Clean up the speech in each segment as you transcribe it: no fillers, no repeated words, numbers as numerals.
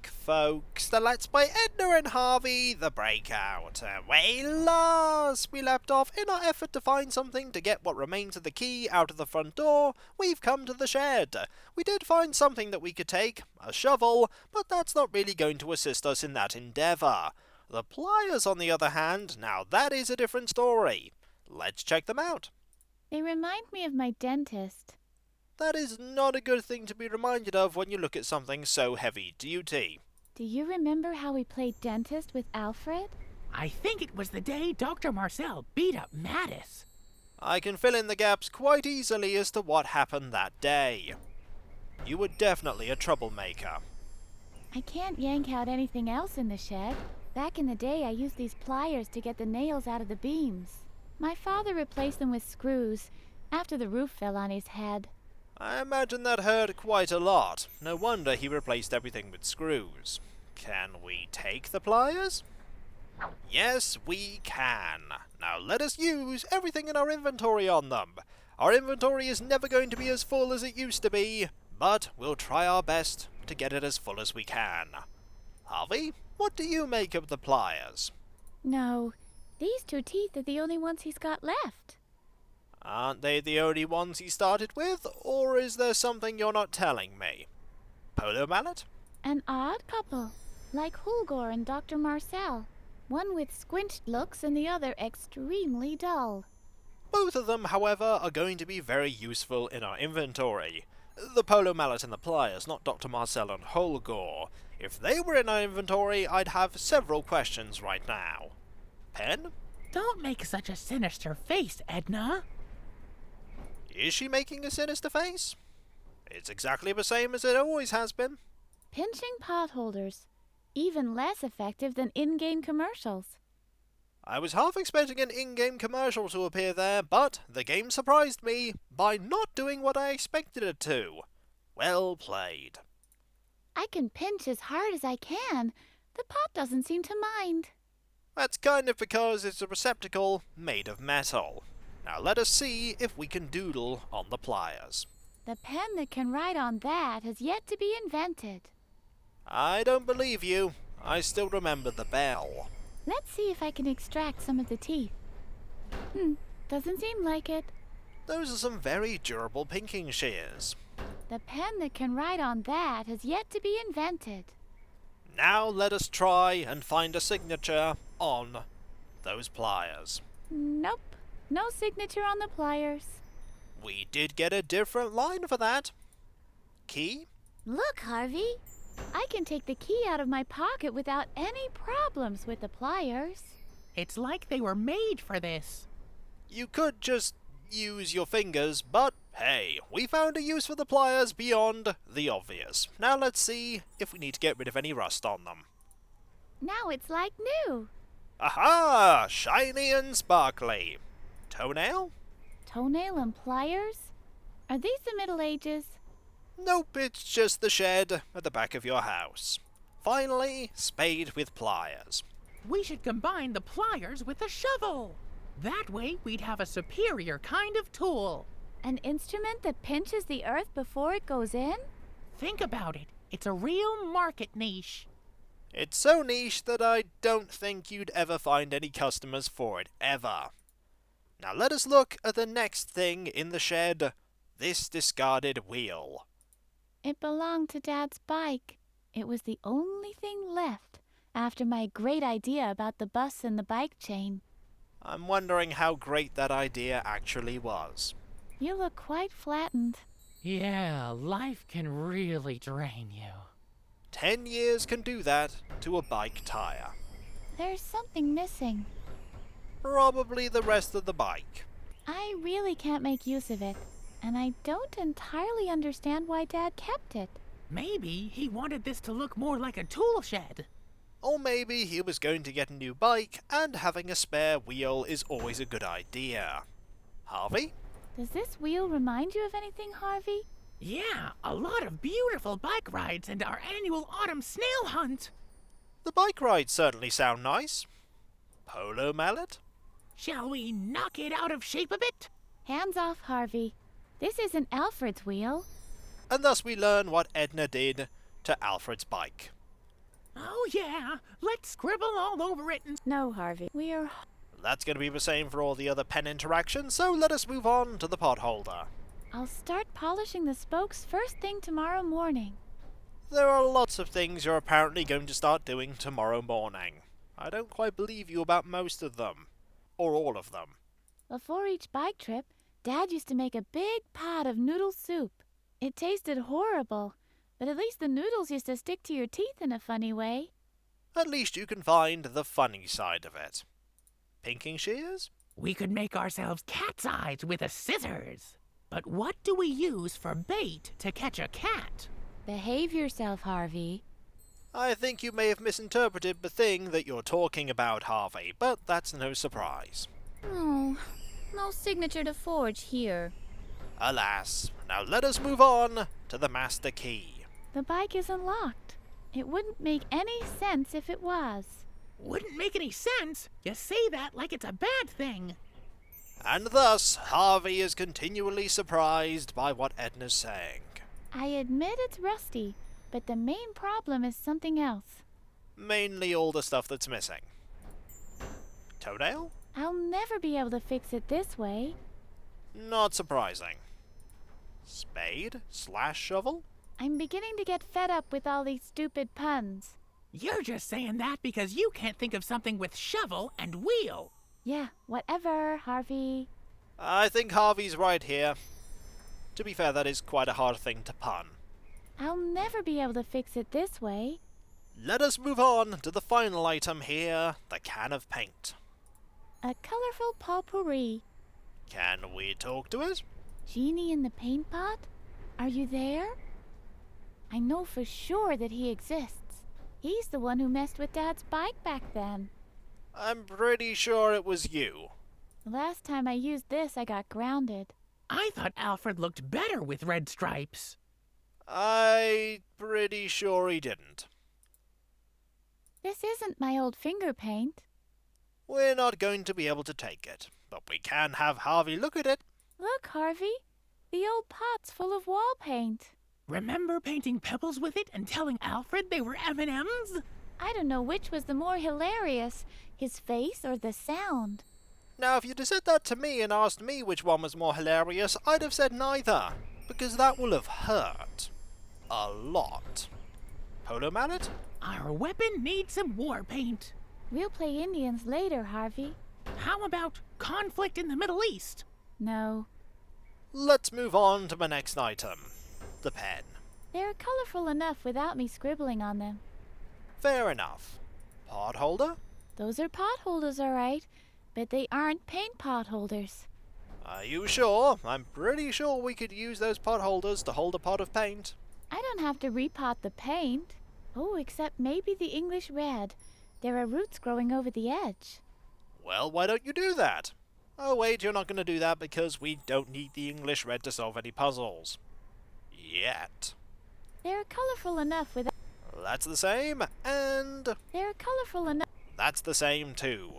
back, folks, to Let's Play Edna and Harvey, the Breakout. Where last we left off, in our effort to find something to get what remains of the key out of the front door, we've come to the shed. We did find something that we could take, a shovel, but that's not really going to assist us in that endeavour. The pliers, on the other hand, now that is a different story. Let's check them out. They remind me of my dentist. That is not a good thing to be reminded of when you look at something so heavy duty. Do you remember how we played dentist with Alfred? I think it was the day Dr. Marcel beat up Mattis. I can fill in the gaps quite easily as to what happened that day. You were definitely a troublemaker. I can't yank out anything else in the shed. Back in the day, I used these pliers to get the nails out of the beams. My father replaced them with screws after the roof fell on his head. I imagine that hurt quite a lot. No wonder he replaced everything with screws. Can we take the pliers? Yes, we can. Now let us use everything in our inventory on them. Our inventory is never going to be as full as it used to be, but we'll try our best to get it as full as we can. Harvey, what do you make of the pliers? No, these two teeth are the only ones he's got left. Aren't they the only ones he started with, or is there something you're not telling me? Polo mallet? An odd couple, like Hulgor and Dr. Marcel. One with squinched looks and the other extremely dull. Both of them, however, are going to be very useful in our inventory. The polo mallet and the pliers, not Dr. Marcel and Hulgor. If they were in our inventory, I'd have several questions right now. Pen? Don't make such a sinister face, Edna. Is she making a sinister face? It's exactly the same as it always has been. Pinching potholders. Even less effective than in-game commercials. I was half expecting an in-game commercial to appear there, but the game surprised me by not doing what I expected it to. Well played. I can pinch as hard as I can. The pot doesn't seem to mind. That's kind of because it's a receptacle made of metal. Now let us see if we can doodle on the pliers. The pen that can write on that has yet to be invented. I don't believe you. I still remember the bell. Let's see if I can extract some of the teeth. Doesn't seem like it. Those are some very durable pinking shears. The pen that can write on that has yet to be invented. Now let us try and find a signature on those pliers. Nope. No signature on the pliers. We did get a different line for that. Key? Look, Harvey. I can take the key out of my pocket without any problems with the pliers. It's like they were made for this. You could just use your fingers, but hey, we found a use for the pliers beyond the obvious. Now let's see if we need to get rid of any rust on them. Now it's like new. Aha! Shiny and sparkly. Toenail? Toenail and pliers? Are these the Middle Ages? Nope, it's just the shed at the back of your house. Finally, spade with pliers. We should combine the pliers with a shovel. That way we'd have a superior kind of tool. An instrument that pinches the earth before it goes in? Think about it. It's a real market niche. It's so niche that I don't think you'd ever find any customers for it, ever. Now let us look at the next thing in the shed, this discarded wheel. It belonged to Dad's bike. It was the only thing left after my great idea about the bus and the bike chain. I'm wondering how great that idea actually was. You look quite flattened. Yeah, life can really drain you. 10 years can do that to a bike tire. There's something missing. Probably the rest of the bike. I really can't make use of it, and I don't entirely understand why Dad kept it. Maybe he wanted this to look more like a tool shed. Or maybe he was going to get a new bike, and having a spare wheel is always a good idea. Harvey? Does this wheel remind you of anything, Harvey? Yeah, a lot of beautiful bike rides and our annual autumn snail hunt. The bike rides certainly sound nice. Polo mallet? Shall we knock it out of shape a bit? Hands off, Harvey. This isn't Alfred's wheel. And thus we learn what Edna did to Alfred's bike. Oh, yeah. Let's scribble all over it and... No, Harvey. That's going to be the same for all the other pen interactions, so let us move on to the pot holder. I'll start polishing the spokes first thing tomorrow morning. There are lots of things you're apparently going to start doing tomorrow morning. I don't quite believe you about most of them. Or all of them. Before each bike trip, Dad used to make a big pot of noodle soup. It tasted horrible, but at least the noodles used to stick to your teeth in a funny way. At least you can find the funny side of it. Pinking shears? We could make ourselves cat's eyes with a scissors. But what do we use for bait to catch a cat? Behave yourself, Harvey. I think you may have misinterpreted the thing that you're talking about, Harvey, but that's no surprise. Oh, no signature to forge here. Alas, now let us move on to the master key. The bike isn't locked. It wouldn't make any sense if it was. Wouldn't make any sense. You say that like it's a bad thing. And thus, Harvey is continually surprised by what Edna's saying. I admit it's rusty, but the main problem is something else. Mainly all the stuff that's missing. Toenail? I'll never be able to fix it this way. Not surprising. Spade/shovel? I'm beginning to get fed up with all these stupid puns. You're just saying that because you can't think of something with shovel and wheel. Yeah, whatever, Harvey. I think Harvey's right here. To be fair, that is quite a hard thing to pun. I'll never be able to fix it this way. Let us move on to the final item here, the can of paint. A colorful potpourri. Can we talk to it? Genie in the paint pot? Are you there? I know for sure that he exists. He's the one who messed with Dad's bike back then. I'm pretty sure it was you. The last time I used this, I got grounded. I thought Alfred looked better with red stripes. I'm pretty sure he didn't. This isn't my old finger paint. We're not going to be able to take it, but we can have Harvey look at it. Look, Harvey. The old pot's full of wall paint. Remember painting pebbles with it and telling Alfred they were M&Ms? I don't know which was the more hilarious, his face or the sound. Now, if you'd have said that to me and asked me which one was more hilarious, I'd have said neither, because that will have hurt. A lot. Polo mallet? Our weapon needs some war paint. We'll play Indians later, Harvey. How about conflict in the Middle East? No. Let's move on to the next item. The pen. They're colorful enough without me scribbling on them. Fair enough. Pot holder? Those are pot holders, all right, but they aren't paint pot holders. Are you sure? I'm pretty sure we could use those pot holders to hold a pot of paint. I don't have to repot the paint. Oh, except maybe the English red. There are roots growing over the edge. Well, why don't you do that? Oh wait, you're not going to do that because we don't need the English red to solve any puzzles. Yet. They're colorful enough without... That's the same, and... They're colorful enough... That's the same too.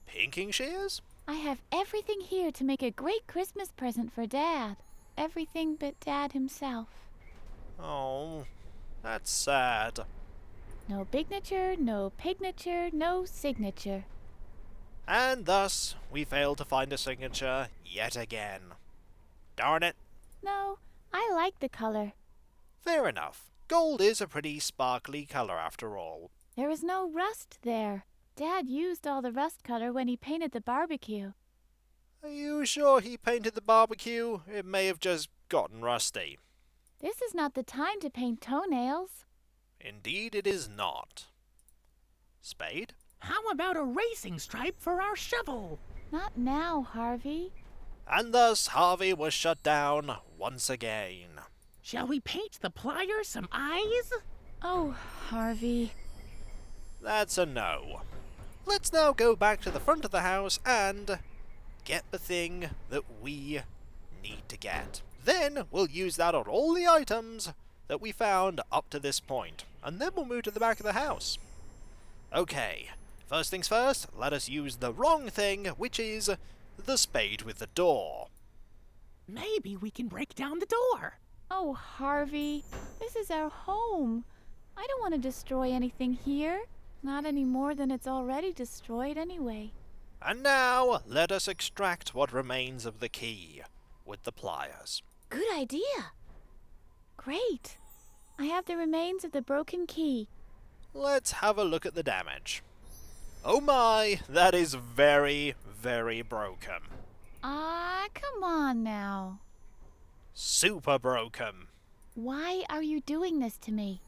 Pinking shears? I have everything here to make a great Christmas present for Dad. Everything but Dad himself. Oh, that's sad. No bignature, no pignature, no signature. And thus, we failed to find a signature yet again. Darn it. No, I like the color. Fair enough. Gold is a pretty sparkly color after all. There is no rust there. Dad used all the rust color when he painted the barbecue. Are you sure he painted the barbecue? It may have just gotten rusty. This is not the time to paint toenails. Indeed it is not. Spade? How about a racing stripe for our shovel? Not now, Harvey. And thus Harvey was shut down once again. Shall we paint the pliers some eyes? Oh, Harvey. That's a no. Let's now go back to the front of the house and get the thing that we need to get. Then we'll use that on all the items that we found up to this point, and then we'll move to the back of the house. Okay, first things first, let us use the wrong thing, which is the spade with the door. Maybe we can break down the door. Oh, Harvey. This is our home. I don't want to destroy anything here. Not any more than it's already destroyed anyway. And now, let us extract what remains of the key with the pliers. Good idea. Great. I have the remains of the broken key. Let's have a look at the damage. Oh my, that is very, very broken. Ah, come on now. Super broken. Why are you doing this to me?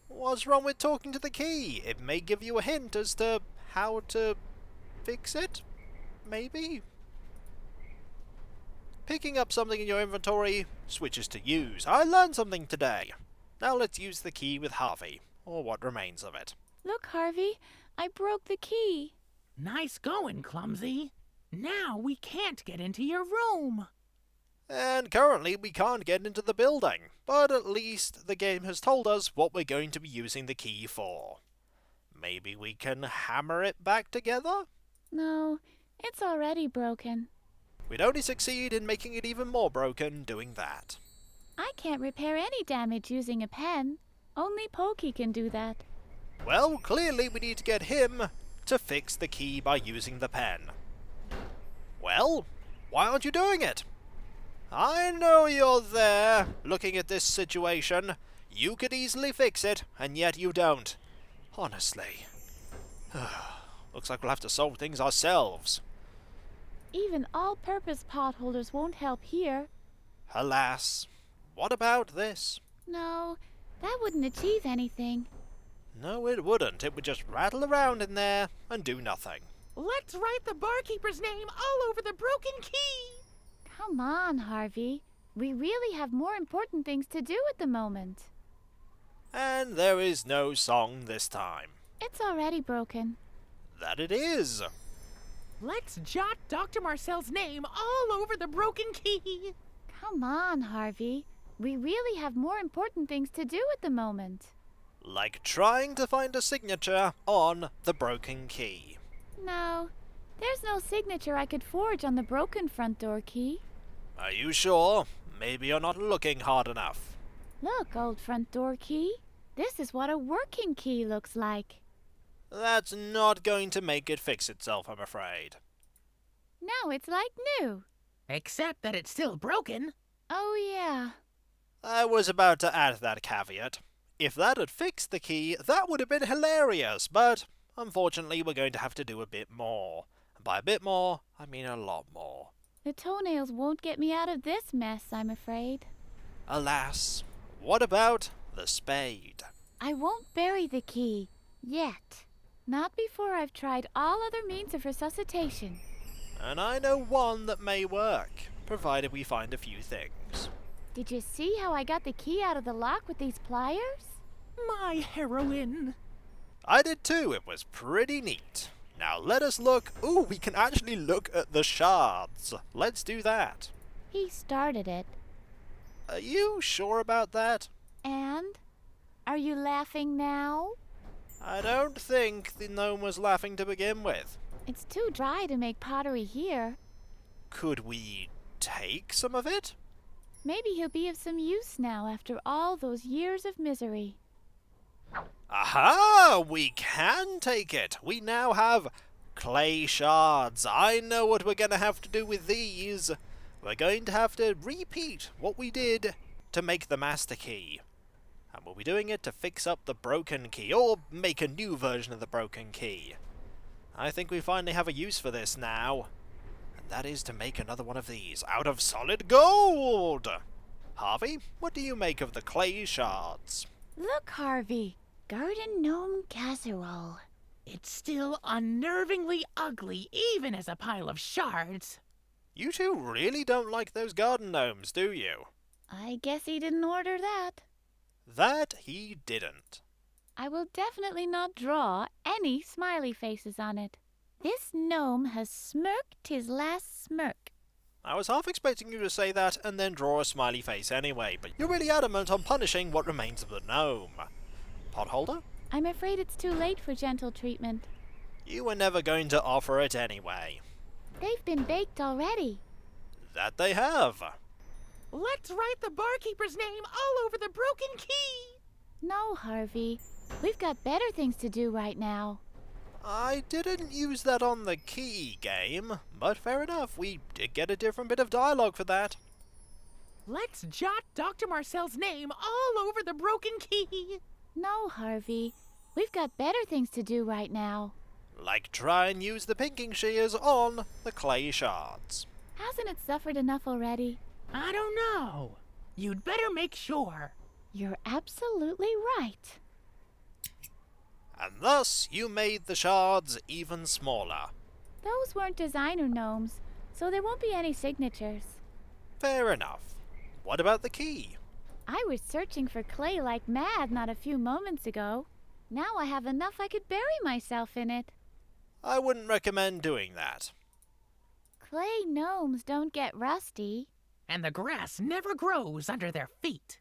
What's wrong with talking to the key? It may give you a hint as to how to fix it, maybe? Picking up something in your inventory switches to use. I learned something today. Now let's use the key with Harvey, or what remains of it. Look, Harvey, I broke the key. Nice going, Clumsy. Now we can't get into your room. And currently we can't get into the building, but at least the game has told us what we're going to be using the key for. Maybe we can hammer it back together? No, it's already broken. We'd only succeed in making it even more broken doing that. I can't repair any damage using a pen. Only Pokey can do that. Well, clearly we need to get him to fix the key by using the pen. Well, why aren't you doing it? I know you're there, looking at this situation. You could easily fix it, and yet you don't. Honestly. Looks like we'll have to solve things ourselves. Even all-purpose potholders won't help here. Alas. What about this? No, that wouldn't achieve anything. No, it wouldn't. It would just rattle around in there and do nothing. Let's write the barkeeper's name all over the broken key. Come on, Harvey. We really have more important things to do at the moment. And there is no song this time. It's already broken. That it is. Let's jot Dr. Marcel's name all over the broken key. Come on, Harvey. We really have more important things to do at the moment. Like trying to find a signature on the broken key. No, there's no signature I could forge on the broken front door key. Are you sure? Maybe you're not looking hard enough. Look, old front door key. This is what a working key looks like. That's not going to make it fix itself, I'm afraid. Now it's like new. Except that it's still broken. Oh, yeah. I was about to add that caveat. If that had fixed the key, that would have been hilarious, but unfortunately we're going to have to do a bit more. And by a bit more, I mean a lot more. The toenails won't get me out of this mess, I'm afraid. Alas, what about the spade? I won't bury the key. Yet. Not before I've tried all other means of resuscitation. And I know one that may work, provided we find a few things. Did you see how I got the key out of the lock with these pliers? My heroine. I did too, it was pretty neat. Now let us look. Ooh, we can actually look at the shards. Let's do that. He started it. Are you sure about that? And? Are you laughing now? I don't think the gnome was laughing to begin with. It's too dry to make pottery here. Could we take some of it? Maybe he'll be of some use now after all those years of misery. Aha! We can take it! We now have clay shards. I know what we're going to have to do with these. We're going to have to repeat what we did to make the master key. And we'll be doing it to fix up the broken key, or make a new version of the broken key. I think we finally have a use for this now. And that is to make another one of these, out of solid gold! Harvey, what do you make of the clay shards? Look, Harvey. Garden gnome casserole. It's still unnervingly ugly, even as a pile of shards. You two really don't like those garden gnomes, do you? I guess he didn't order that. That he didn't. I will definitely not draw any smiley faces on it. This gnome has smirked his last smirk. I was half expecting you to say that and then draw a smiley face anyway, but you're really adamant on punishing what remains of the gnome. Potholder? I'm afraid it's too late for gentle treatment. You were never going to offer it anyway. They've been baked already. That they have. Let's write the barkeeper's name all over the broken key. No, Harvey. We've got better things to do right now. I didn't use that on the key game, but fair enough, we did get a different bit of dialogue for that. Let's jot Dr. Marcel's name all over the broken key. No, Harvey. We've got better things to do right now. Like try and use the pinking shears on the clay shards. Hasn't it suffered enough already? I don't know. You'd better make sure. You're absolutely right. And thus you made the shards even smaller. Those weren't designer gnomes, so there won't be any signatures. Fair enough. What about the key? I was searching for clay like mad not a few moments ago. Now I have enough I could bury myself in it. I wouldn't recommend doing that. Clay gnomes don't get rusty. And the grass never grows under their feet.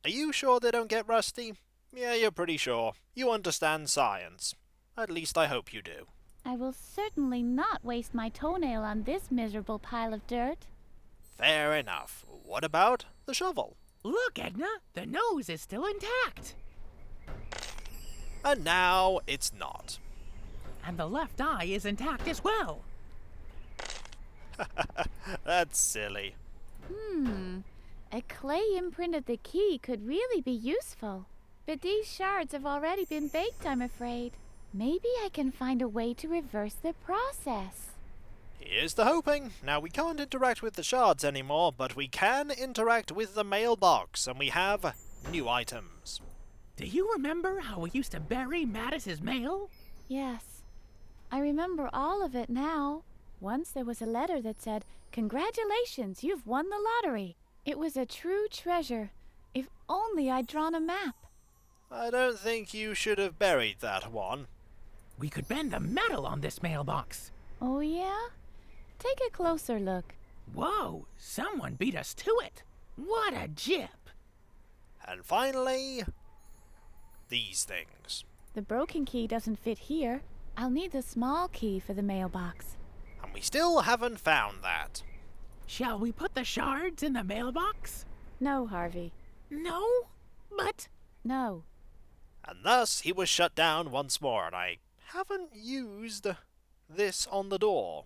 Are you sure they don't get rusty? Yeah, you're pretty sure. You understand science. At least I hope you do. I will certainly not waste my toenail on this miserable pile of dirt. Fair enough. What about the shovel? Look, Edna, the nose is still intact. And now it's not. And the left eye is intact as well. That's silly. A clay imprint of the key could really be useful. But these shards have already been baked, I'm afraid. Maybe I can find a way to reverse the process. Here's the hoping. Now we can't interact with the shards anymore, but we can interact with the mailbox, and we have new items. Do you remember how we used to bury Mattis's mail? Yes, I remember all of it now. Once there was a letter that said, "Congratulations, you've won the lottery." It was a true treasure. If only I'd drawn a map. I don't think you should have buried that one. We could bend the metal on this mailbox. Oh yeah? Take a closer look. Whoa, someone beat us to it. What a jip. And finally, these things. The broken key doesn't fit here. I'll need the small key for the mailbox. And we still haven't found that. Shall we put the shards in the mailbox? No, Harvey. No, but... No. And thus he was shut down once more, and I haven't used this on the door.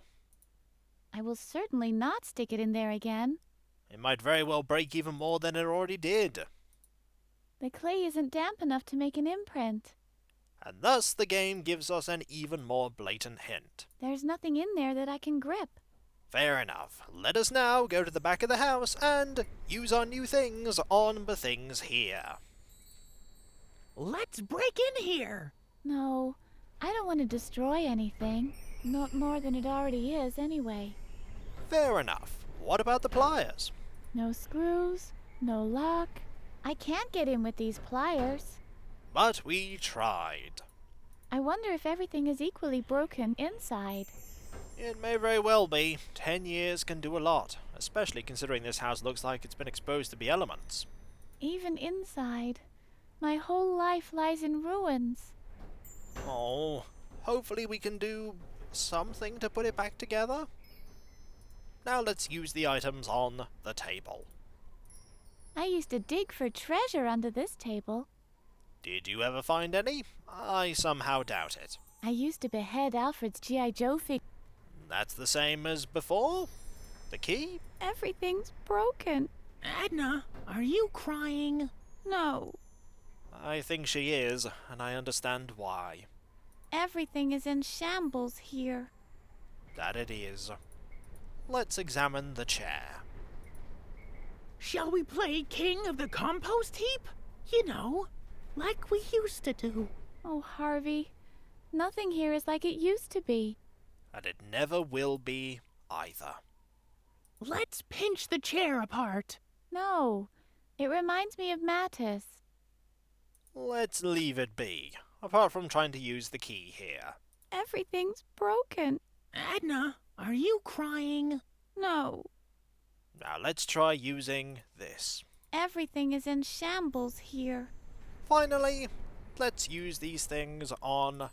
I will certainly not stick it in there again. It might very well break even more than it already did. The clay isn't damp enough to make an imprint. And thus the game gives us an even more blatant hint. There's nothing in there that I can grip. Fair enough. Let us now go to the back of the house and use our new things on the things here. Let's break in here. No, I don't want to destroy anything. Not more than it already is, anyway. Fair enough. What about the pliers? No screws, no lock. I can't get in with these pliers. But we tried. I wonder if everything is equally broken inside. It may very well be. 10 years can do a lot, especially considering this house looks like it's been exposed to the elements. Even inside. My whole life lies in ruins. Oh, hopefully we can do something to put it back together. Now let's use the items on the table. I used to dig for treasure under this table. Did you ever find any? I somehow doubt it. I used to behead Alfred's G.I. Joe figure. That's the same as before? The key? Everything's broken. Edna, are you crying? No. I think she is, and I understand why. Everything is in shambles here. That it is. Let's examine the chair. Shall we play King of the Compost Heap? You know, like we used to do. Oh, Harvey. Nothing here is like it used to be. And it never will be either. Let's pinch the chair apart. No. It reminds me of Mattis. Let's leave it be, apart from trying to use the key here. Everything's broken. Edna, are you crying? No. Now let's try using this. Everything is in shambles here. Finally, let's use these things on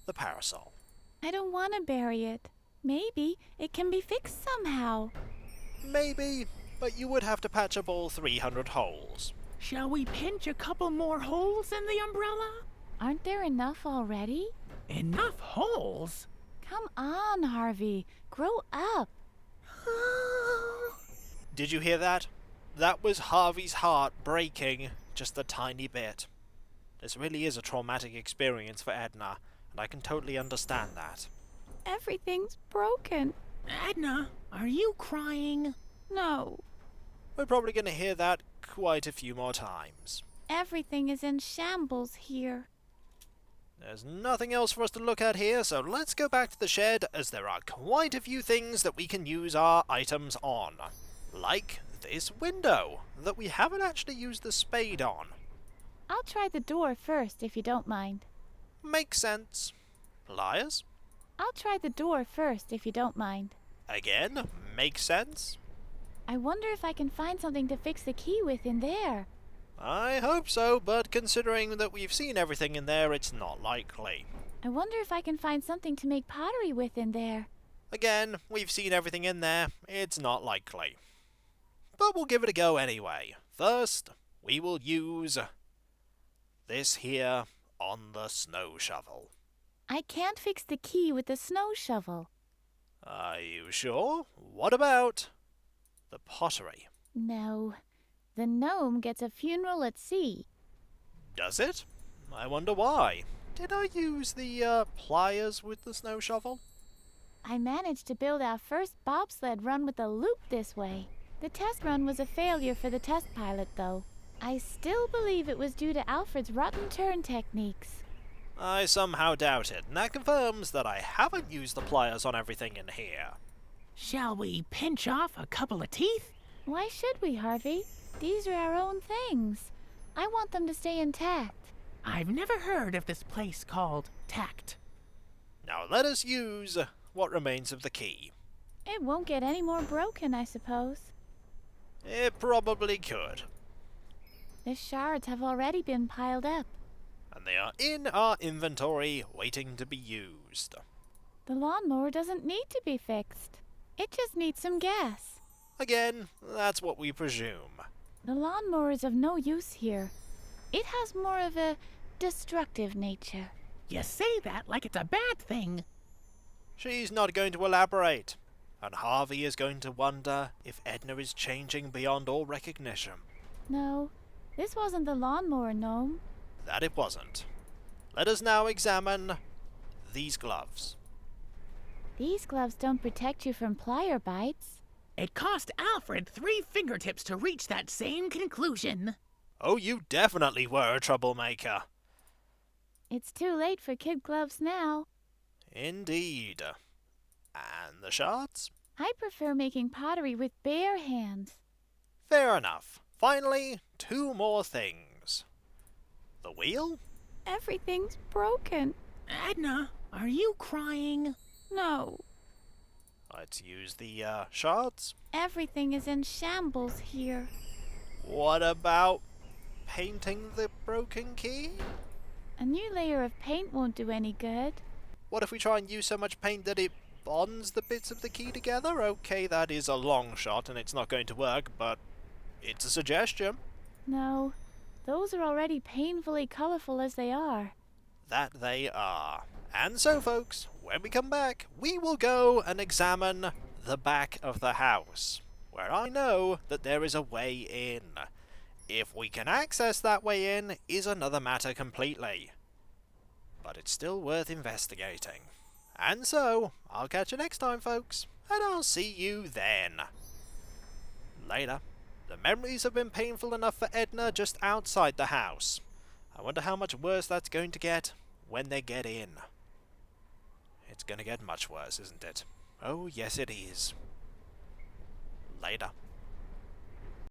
the parasol. I don't want to bury it. Maybe it can be fixed somehow. Maybe, but you would have to patch up all 300 holes. Shall we pinch a couple more holes in the umbrella? Aren't there enough already? Enough holes? Come on, Harvey. Grow up. Did you hear that? That was Harvey's heart breaking just a tiny bit. This really is a traumatic experience for Edna, and I can totally understand that. Everything's broken. Edna, are you crying? No. We're probably going to hear that quite a few more times. Everything is in shambles here. There's nothing else for us to look at here, so let's go back to the shed, as there are quite a few things that we can use our items on. Like this window, that we haven't actually used the spade on. I'll try the door first, if you don't mind. Makes sense. Pliers? I'll try the door first, if you don't mind. Again, makes sense. I wonder if I can find something to fix the key with in there. I hope so, but considering that we've seen everything in there, it's not likely. I wonder if I can find something to make pottery with in there. Again, we've seen everything in there, it's not likely. But we'll give it a go anyway. First, we will use this here on the snow shovel. I can't fix the key with the snow shovel. Are you sure? What about the pottery? No. The gnome gets a funeral at sea. Does it? I wonder why. Did I use the pliers with the snow shovel? I managed to build our first bobsled run with a loop this way. The test run was a failure for the test pilot, though. I still believe it was due to Alfred's rotten turn techniques. I somehow doubt it, and that confirms that I haven't used the pliers on everything in here. Shall we pinch off a couple of teeth? Why should we, Harvey? These are our own things. I want them to stay intact. I've never heard of this place called Tact. Now let us use what remains of the key. It won't get any more broken, I suppose. It probably could. The shards have already been piled up. And they are in our inventory, waiting to be used. The lawnmower doesn't need to be fixed. It just needs some gas. Again, that's what we presume. The lawnmower is of no use here. It has more of a destructive nature. You say that like it's a bad thing. She's not going to elaborate, and Harvey is going to wonder if Edna is changing beyond all recognition. No, this wasn't the lawnmower, gnome. That it wasn't. Let us now examine these gloves. These gloves don't protect you from plier bites. It cost Alfred 3 fingertips to reach that same conclusion. Oh, you definitely were a troublemaker. It's too late for kid gloves now. Indeed. And the shards? I prefer making pottery with bare hands. Fair enough. Finally, 2 more things. The wheel? Everything's broken. Edna, are you crying? No. Let's use the shards. Everything is in shambles here. What about painting the broken key? A new layer of paint won't do any good. What if we try and use so much paint that it bonds the bits of the key together? Okay, that is a long shot and it's not going to work, but it's a suggestion. No, those are already painfully colorful as they are. That they are. And so, folks, when we come back, we will go and examine the back of the house, where I know that there is a way in. If we can access that way in is another matter completely. But it's still worth investigating. And so, I'll catch you next time, folks, and I'll see you then. Later. The memories have been painful enough for Edna just outside the house. I wonder how much worse that's going to get when they get in. It's going to get much worse, isn't it? Oh, yes it is. Later.